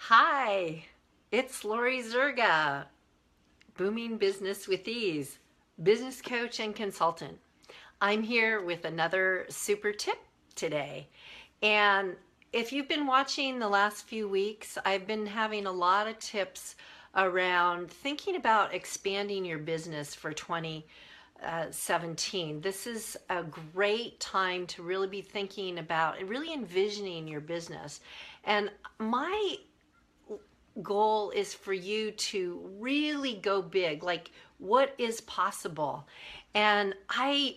Hi, it's Laurie Zerga, Booming Business with Ease, business coach and consultant. I'm here with another super tip today. And if you've been watching the last few weeks, I've been having a lot of tips around thinking about expanding your business for 2017. This is a great time to really be thinking about and really envisioning your business. And my goal is for you to really go big, like what is possible. And I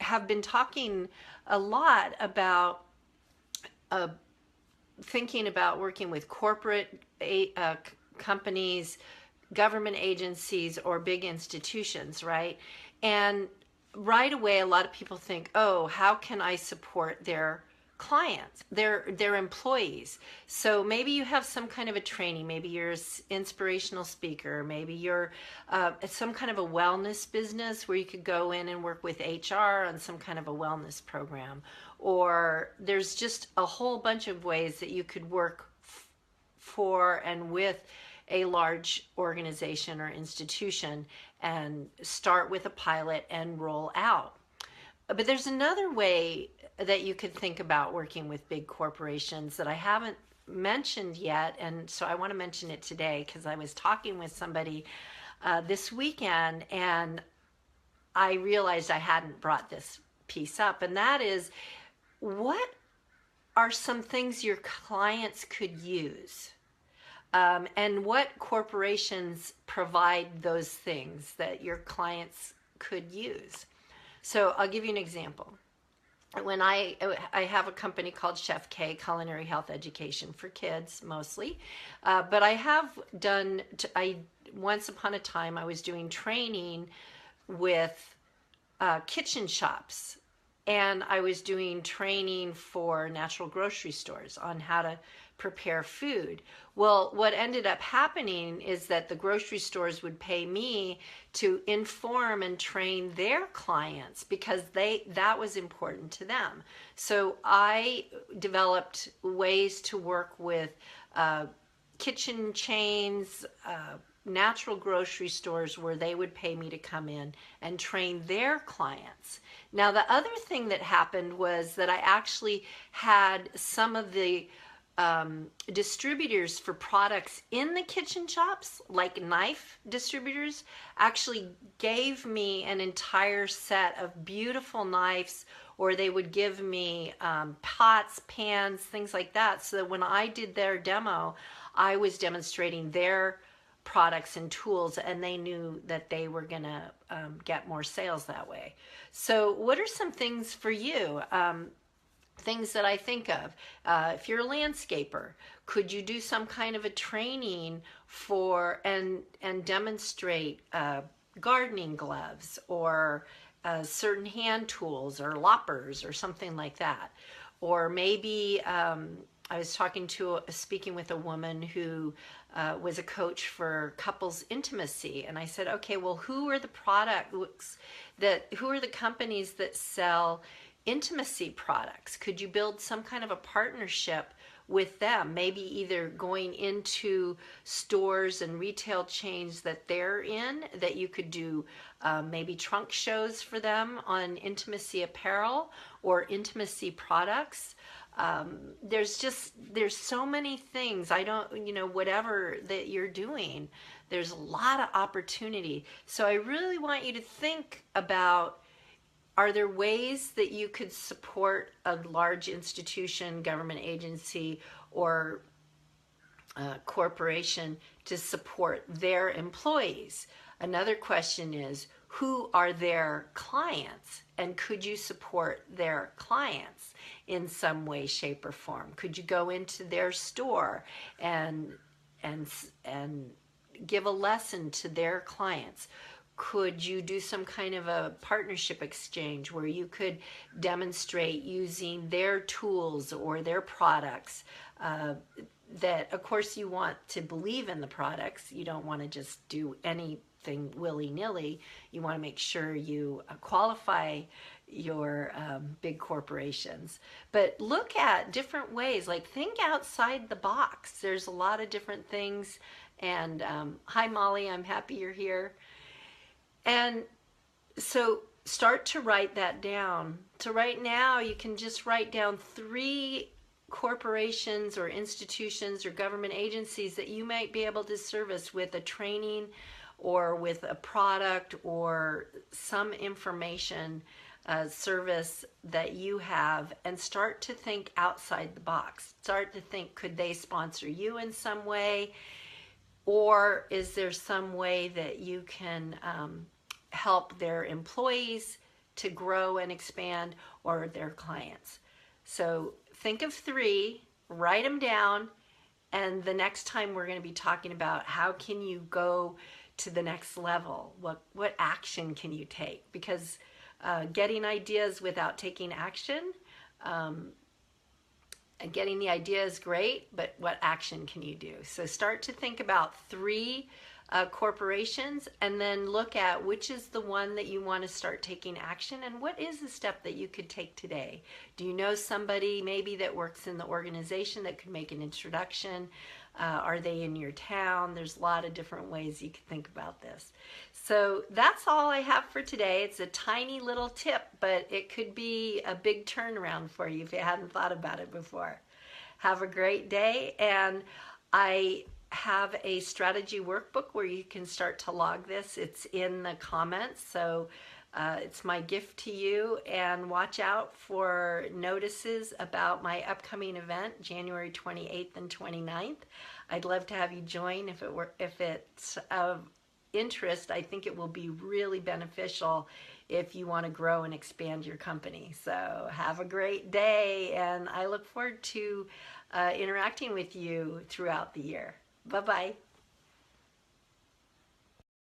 have been talking a lot about uh, thinking about working with corporate companies, government agencies, or big institutions, right? And right away, a lot of people think, oh, how can I support their clients, their employees? So maybe you have some kind of a training, maybe you're an inspirational speaker, maybe you're some kind of a wellness business where you could go in and work with HR on some kind of a wellness program, or there's just a whole bunch of ways that you could work for and with a large organization or institution and start with a pilot and roll out. But there's another way that you could think about working with big corporations that I haven't mentioned yet, and so I want to mention it today because I was talking with somebody this weekend and I realized I hadn't brought this piece up, and that is, what are some things your clients could use? And what corporations provide those things that your clients could use? So I'll give you an example. When I have a company called Chef K, Culinary Health Education for kids mostly, but I have done, once upon a time I was doing training with kitchen shops, and I was doing training for natural grocery stores on how to prepare food. Well, what ended up happening is that the grocery stores would pay me to inform and train their clients because that was important to them. So I developed ways to work with kitchen chains, natural grocery stores, where they would pay me to come in and train their clients. Now, the other thing that happened was that I actually had some of the distributors for products in the kitchen shops, like knife distributors, actually gave me an entire set of beautiful knives, or they would give me pots, pans, things like that, so that when I did their demo, I was demonstrating their products and tools, and they knew that they were going to get more sales that way. So what are some things for you? Things that I think of. If you're a landscaper, could you do some kind of a training for and demonstrate gardening gloves, or certain hand tools, or loppers, or something like that? Or maybe I was speaking with a woman who was a coach for couples intimacy, and I said, okay, well, who are the companies that sell intimacy products? Could you build some kind of a partnership with them? Maybe either going into stores and retail chains that they're in, that you could do maybe trunk shows for them on intimacy apparel or intimacy products. There's so many things. Whatever that you're doing, there's a lot of opportunity. So I really want you to think about, are there ways that you could support a large institution, government agency, or corporation to support their employees? Another question is, who are their clients, and could you support their clients in some way, shape, or form? Could you go into their store and give a lesson to their clients? Could you do some kind of a partnership exchange where you could demonstrate using their tools or their products? That, of course, you want to believe in the products. You don't want to just do anything willy-nilly. You want to make sure you qualify big corporations. But look at different ways, like think outside the box. There's a lot of different things. And hi, Molly, I'm happy you're here. And so start to write that down. So right now you can just write down 3 corporations or institutions or government agencies that you might be able to service with a training or with a product or some information service that you have, and start to think outside the box. Start to think, could they sponsor you in some way? Or is there some way that you can help their employees to grow and expand, or their clients? So think of 3, write them down, and the next time we're going to be talking about how can you go to the next level? What action can you take? Because getting ideas without taking action, getting the idea is great, but what action can you do? So start to think about 3 corporations, and then look at which is the one that you want to start taking action, and what is the step that you could take today. Do you know somebody maybe that works in the organization that could make an introduction? Are they in your town? There's a lot of different ways you can think about this. So that's all I have for today. It's a tiny little tip, but it could be a big turnaround for you if you hadn't thought about it before. Have a great day, and I have a strategy workbook where you can start to log this. It's in the comments, so it's my gift to you. And watch out for notices about my upcoming event, January 28th and 29th. I'd love to have you join if it's of interest. I think it will be really beneficial if you want to grow and expand your company. So have a great day, and I look forward to interacting with you throughout the year. Bye-bye.